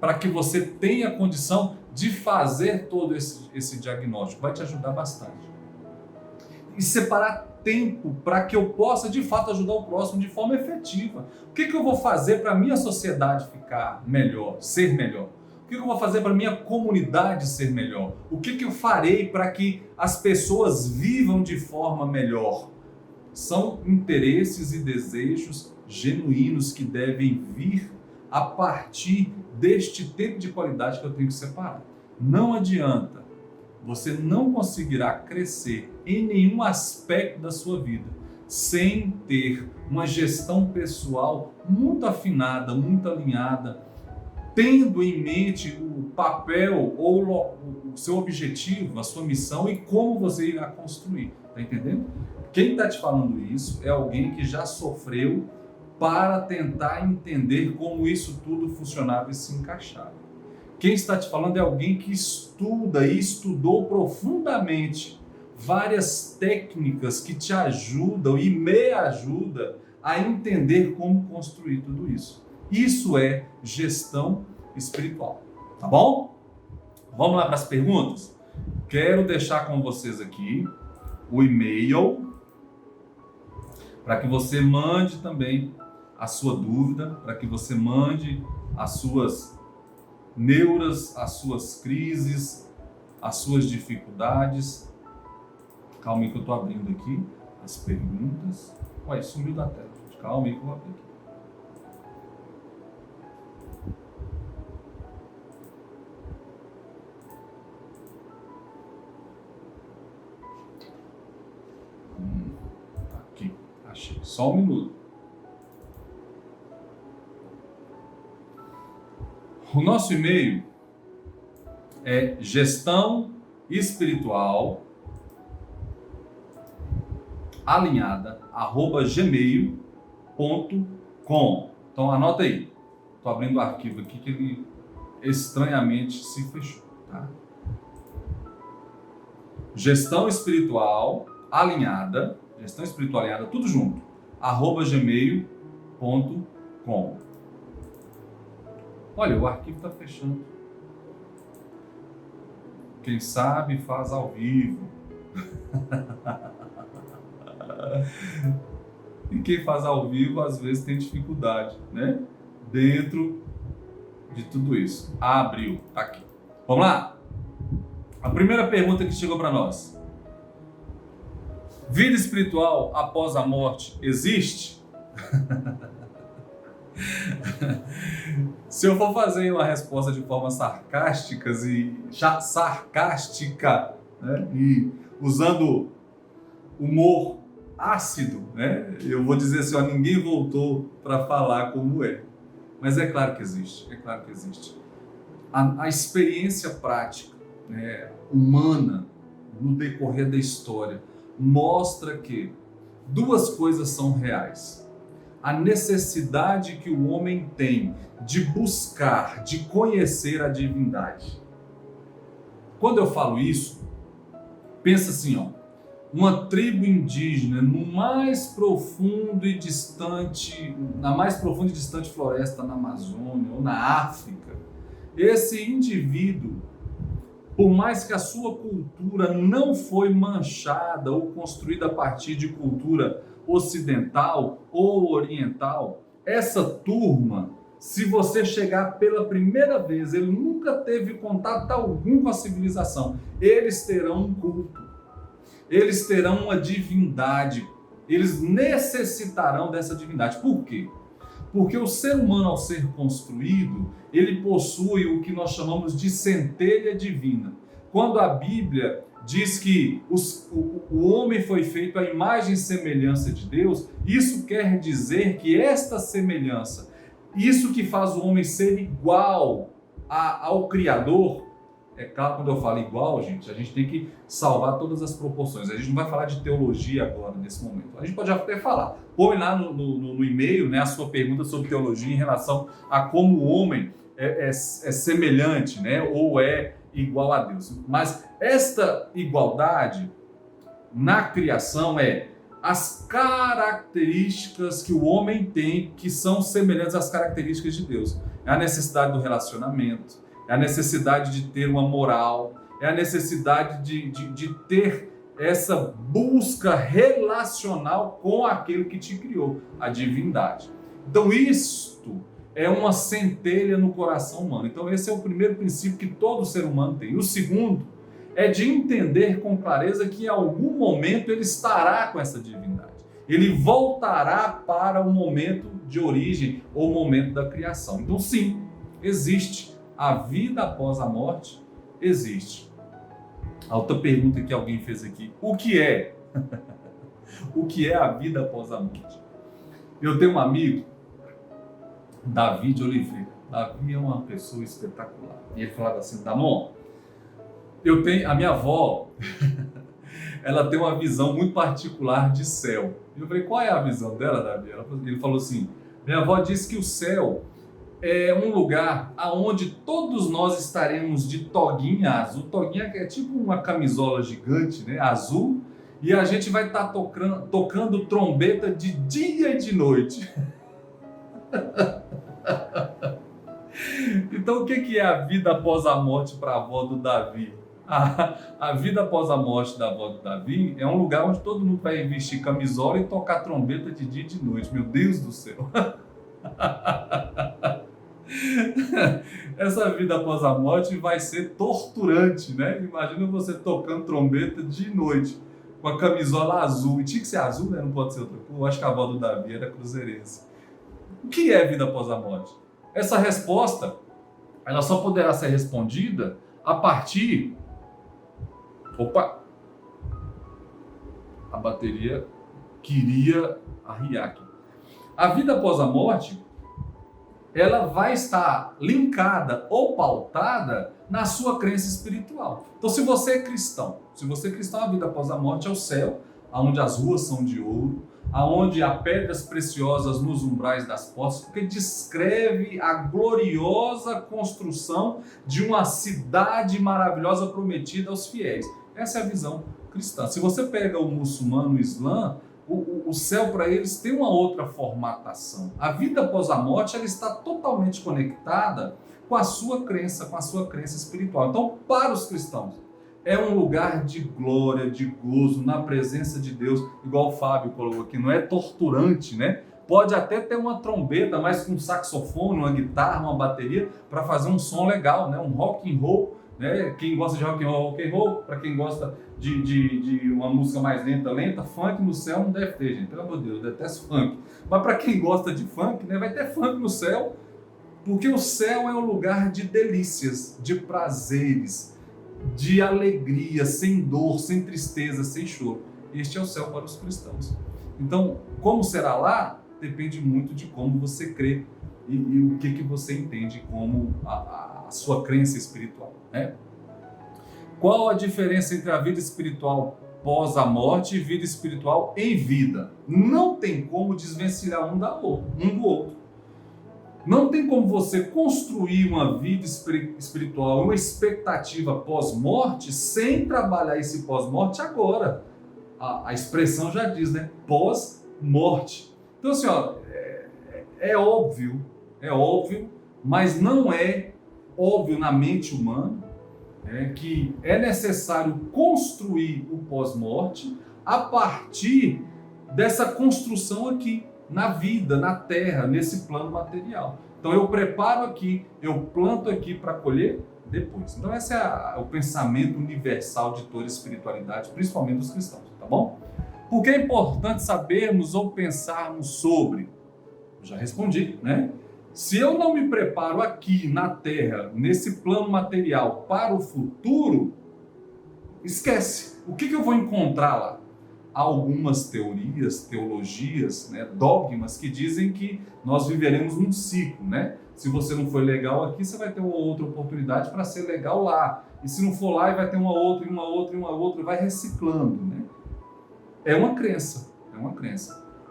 Speaker 1: para que você tenha condição de fazer todo esse diagnóstico. Vai te ajudar bastante. E separar tempo para que eu possa, de fato, ajudar o próximo de forma efetiva. O que eu vou fazer para a minha sociedade ficar melhor, ser melhor? O que eu vou fazer para a minha comunidade ser melhor? O que eu farei para que as pessoas vivam de forma melhor? São interesses e desejos genuínos que devem vir a partir deste tempo de qualidade que eu tenho que separar. Não adianta, você não conseguirá crescer em nenhum aspecto da sua vida sem ter uma gestão pessoal muito afinada, muito alinhada, tendo em mente o papel ou o seu objetivo, a sua missão e como você irá construir. Está entendendo? Quem está te falando isso é alguém que já sofreu para tentar entender como isso tudo funcionava e se encaixava. Quem está te falando é alguém que estuda e estudou profundamente várias técnicas que te ajudam e me ajudam a entender como construir tudo isso. Isso é gestão espiritual, tá bom? Vamos lá para as perguntas? Quero deixar com vocês aqui o e-mail para que você mande também a sua dúvida, para que você mande as suas neuras, as suas crises, as suas dificuldades. Calma aí que eu estou abrindo aqui as perguntas. Ué, sumiu da tela. Calma aí que eu vou abrir aqui. Aqui, achei. Só um minuto. O nosso e-mail é gestãoespiritualalinhada@gmail.com. Então anota aí. Estou abrindo o arquivo aqui que ele estranhamente se fechou, tá? Gestão espiritual alinhada, tudo junto, @gmail.com. Olha, o arquivo está fechando. Quem sabe faz ao vivo. E quem faz ao vivo às vezes tem dificuldade, né? Dentro de tudo isso. Abriu, tá aqui. Vamos lá? A primeira pergunta que chegou para nós. Vida espiritual após a morte existe? Se eu for fazer uma resposta de forma sarcástica, né, e usando humor ácido, né, eu vou dizer assim, ó, ninguém voltou para falar como é. Mas é claro que existe, é claro que existe. A experiência prática, né, humana no decorrer da história mostra que duas coisas são reais. A necessidade que o homem tem de buscar, de conhecer a divindade. Quando eu falo isso, pensa assim, ó, uma tribo indígena no mais profundo e distante, na mais profunda e distante floresta na Amazônia ou na África. Esse indivíduo, por mais que a sua cultura não foi manchada ou construída a partir de cultura ocidental ou oriental, essa turma, se você chegar pela primeira vez, ele nunca teve contato algum com a civilização, eles terão um culto, eles terão uma divindade, eles necessitarão dessa divindade. Por quê? Porque o ser humano, ao ser construído, ele possui o que nós chamamos de centelha divina. Quando a Bíblia diz que o homem foi feito à imagem e semelhança de Deus, isso quer dizer que esta semelhança, isso que faz o homem ser igual ao Criador, é claro, quando eu falo igual, gente, a gente tem que salvar todas as proporções. A gente não vai falar de teologia agora, nesse momento. A gente pode até falar. Põe lá no e-mail, né, a sua pergunta sobre teologia em relação a como o homem é semelhante, né, ou é igual a Deus. Mas esta igualdade na criação é as características que o homem tem que são semelhantes às características de Deus. É a necessidade do relacionamento, é a necessidade de ter uma moral, é a necessidade de ter essa busca relacional com aquele que te criou, a divindade. Então isto é uma centelha no coração humano. Então esse é o primeiro princípio que todo ser humano tem. O segundo é de entender com clareza que em algum momento ele estará com essa divindade. Ele voltará para o momento de origem ou o momento da criação. Então sim, existe a vida após a morte, existe. A outra pergunta que alguém fez aqui, o que é? O que é a vida após a morte? Eu tenho um amigo, Davi de Oliveira. Davi é uma pessoa espetacular. E ele falava assim, Damon, a minha avó, ela tem uma visão muito particular de céu. E eu falei, qual é a visão dela, Davi? Ele falou assim, minha avó disse que o céu é um lugar onde todos nós estaremos de toguinha azul. Toguinha é tipo uma camisola gigante, né, azul, e a gente vai estar tocando trombeta de dia e de noite. Então o que é a vida após a morte para a avó do Davi? A vida após a morte da avó do Davi é um lugar onde todo mundo vai vestir camisola e tocar trombeta de dia e de noite. Meu Deus do céu! Essa vida após a morte vai ser torturante, né? Imagina você tocando trombeta de noite com a camisola azul. E tinha que ser azul, né? Não pode ser outra cor. Eu acho que a avó do Davi era cruzeirense. O que é vida após a morte? Essa resposta, ela só poderá ser respondida a partir... Opa! A bateria queria arriar aqui. A vida após a morte, ela vai estar linkada ou pautada na sua crença espiritual. Então, se você é cristão, a vida após a morte é o céu, onde as ruas são de ouro, aonde há pedras preciosas nos umbrais das portas, porque descreve a gloriosa construção de uma cidade maravilhosa prometida aos fiéis. Essa é a visão cristã. Se você pega o muçulmano, o islã, o céu para eles tem uma outra formatação. A vida após a morte, ela está totalmente conectada com a sua crença espiritual. Então, para os cristãos, é um lugar de glória, de gozo, na presença de Deus, igual o Fábio colocou aqui, não é torturante, né? Pode até ter uma trombeta, mas com um saxofone, uma guitarra, uma bateria, para fazer um som legal, né? Um rock and roll, né? Quem gosta de rock and roll, para quem gosta de uma música mais lenta, funk no céu não deve ter, gente, pelo amor de Deus, eu detesto funk. Mas para quem gosta de funk, né, vai ter funk no céu, porque o céu é um lugar de delícias, de prazeres, de alegria, sem dor, sem tristeza, sem choro. Este é o céu para os cristãos. Então, como será lá, depende muito de como você crê e o que você entende como a sua crença espiritual, né? Qual a diferença entre a vida espiritual pós a morte e vida espiritual em vida? Não tem como desvencilhar um do outro. Não tem como você construir uma vida espiritual, uma expectativa pós-morte, sem trabalhar esse pós-morte agora. A expressão já diz, né? Pós-morte. Então, assim, ó, é óbvio, mas não é óbvio na mente humana que é necessário construir o pós-morte a partir dessa construção aqui, na vida, na terra, nesse plano material. Então eu preparo aqui, eu planto aqui para colher depois. Então esse é o pensamento universal de toda espiritualidade, principalmente dos cristãos, tá bom? Por que é importante sabermos ou pensarmos sobre? Eu já respondi, né? Se eu não me preparo aqui na terra, nesse plano material, para o futuro, esquece. O que eu vou encontrar lá? Há algumas teorias, teologias, né, dogmas que dizem que nós viveremos um ciclo, né? Se você não foi legal aqui, você vai ter uma outra oportunidade para ser legal lá. E se não for lá, vai ter uma outra, e vai reciclando, né? É uma crença.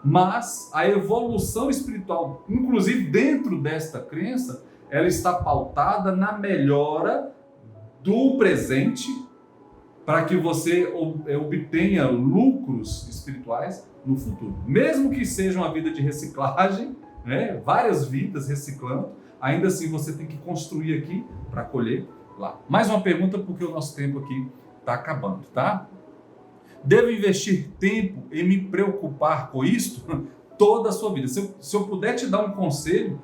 Speaker 1: Mas a evolução espiritual, inclusive dentro desta crença, ela está pautada na melhora do presente, para que você obtenha lucros espirituais no futuro. Mesmo que seja uma vida de reciclagem, né, várias vidas reciclando, ainda assim você tem que construir aqui para colher lá. Mais uma pergunta, porque o nosso tempo aqui está acabando, tá? Devo investir tempo em me preocupar com isto? Toda a sua vida. Se eu puder te dar um conselho,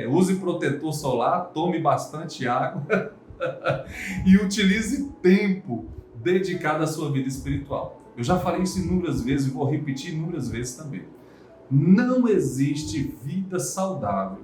Speaker 1: use protetor solar, tome bastante água e utilize tempo dedicado à sua vida espiritual. Eu já falei isso inúmeras vezes e vou repetir inúmeras vezes também. Não existe vida saudável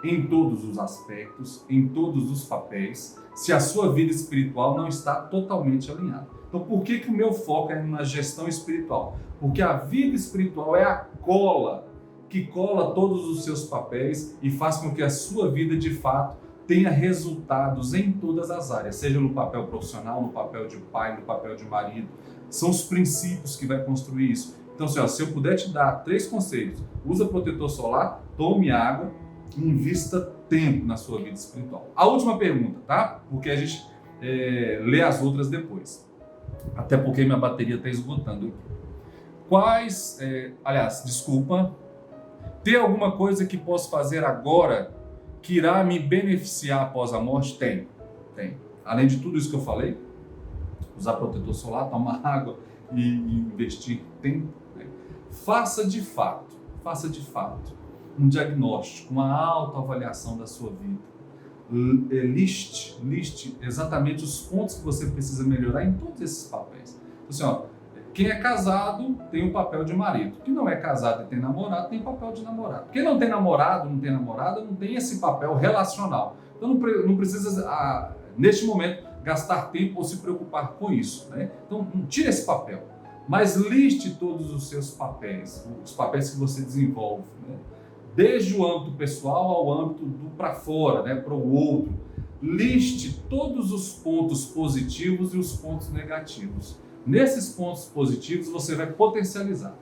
Speaker 1: em todos os aspectos, em todos os papéis, se a sua vida espiritual não está totalmente alinhada. Então, por que o meu foco é na gestão espiritual? Porque a vida espiritual é a cola que cola todos os seus papéis e faz com que a sua vida, de fato, tenha resultados em todas as áreas, seja no papel profissional, no papel de pai, no papel de marido. São os princípios que vai construir isso. Então, se eu puder te dar 3 conselhos: usa protetor solar, tome água, invista tempo na sua vida espiritual. A última pergunta, tá? Porque a gente lê as outras depois. Até porque minha bateria está esgotando aqui. Tem alguma coisa que posso fazer agora que irá me beneficiar após a morte? Tem. Além de tudo isso que eu falei, usar protetor solar, tomar água e investir tempo, né? Faça de fato um diagnóstico, uma autoavaliação da sua vida. Liste exatamente os pontos que você precisa melhorar em todos esses papéis. Então, quem é casado tem o papel de marido. Quem não é casado e tem namorado tem o papel de namorado. Quem não tem namorado, não tem namorada, não tem esse papel relacional. Então não precisa, neste momento, gastar tempo ou se preocupar com isso, né? Então tire esse papel, mas liste todos os seus papéis, os papéis que você desenvolve, né? Desde o âmbito pessoal ao âmbito do para fora, né? Para o outro. Liste todos os pontos positivos e os pontos negativos. Nesses pontos positivos você vai potencializar,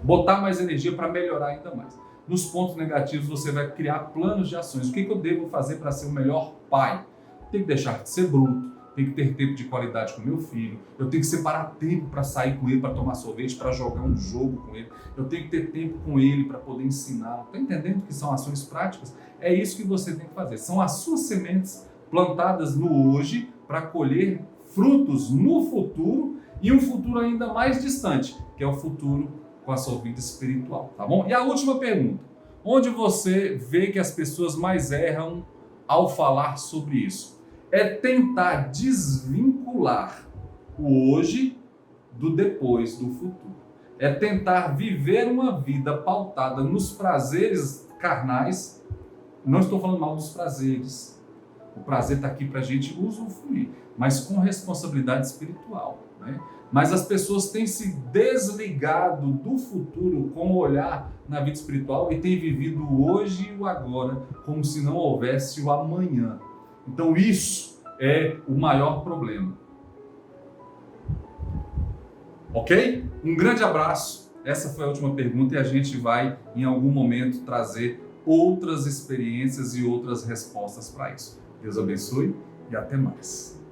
Speaker 1: botar mais energia para melhorar ainda mais. Nos pontos negativos você vai criar planos de ações. O que eu devo fazer para ser o melhor pai? Tem que deixar de ser bruto, tem que ter tempo de qualidade com meu filho, eu tenho que separar tempo para sair com ele, para tomar sorvete, para jogar um jogo com ele, eu tenho que ter tempo com ele para poder ensinar. Está entendendo que são ações práticas? É isso que você tem que fazer. São as suas sementes plantadas no hoje para colher frutos no futuro e um futuro ainda mais distante, que é o futuro com a sua vida espiritual, tá bom? E a última pergunta: onde você vê que as pessoas mais erram ao falar sobre isso? É tentar desvincular o hoje do depois, do futuro. É tentar viver uma vida pautada nos prazeres carnais. Não estou falando mal dos prazeres. O prazer está aqui para a gente usufruir, mas com responsabilidade espiritual, né? Mas as pessoas têm se desligado do futuro com o olhar na vida espiritual e têm vivido o hoje e o agora como se não houvesse o amanhã. Então isso é o maior problema. Ok? Um grande abraço. Essa foi a última pergunta e a gente vai em algum momento trazer outras experiências e outras respostas para isso. Deus abençoe e até mais.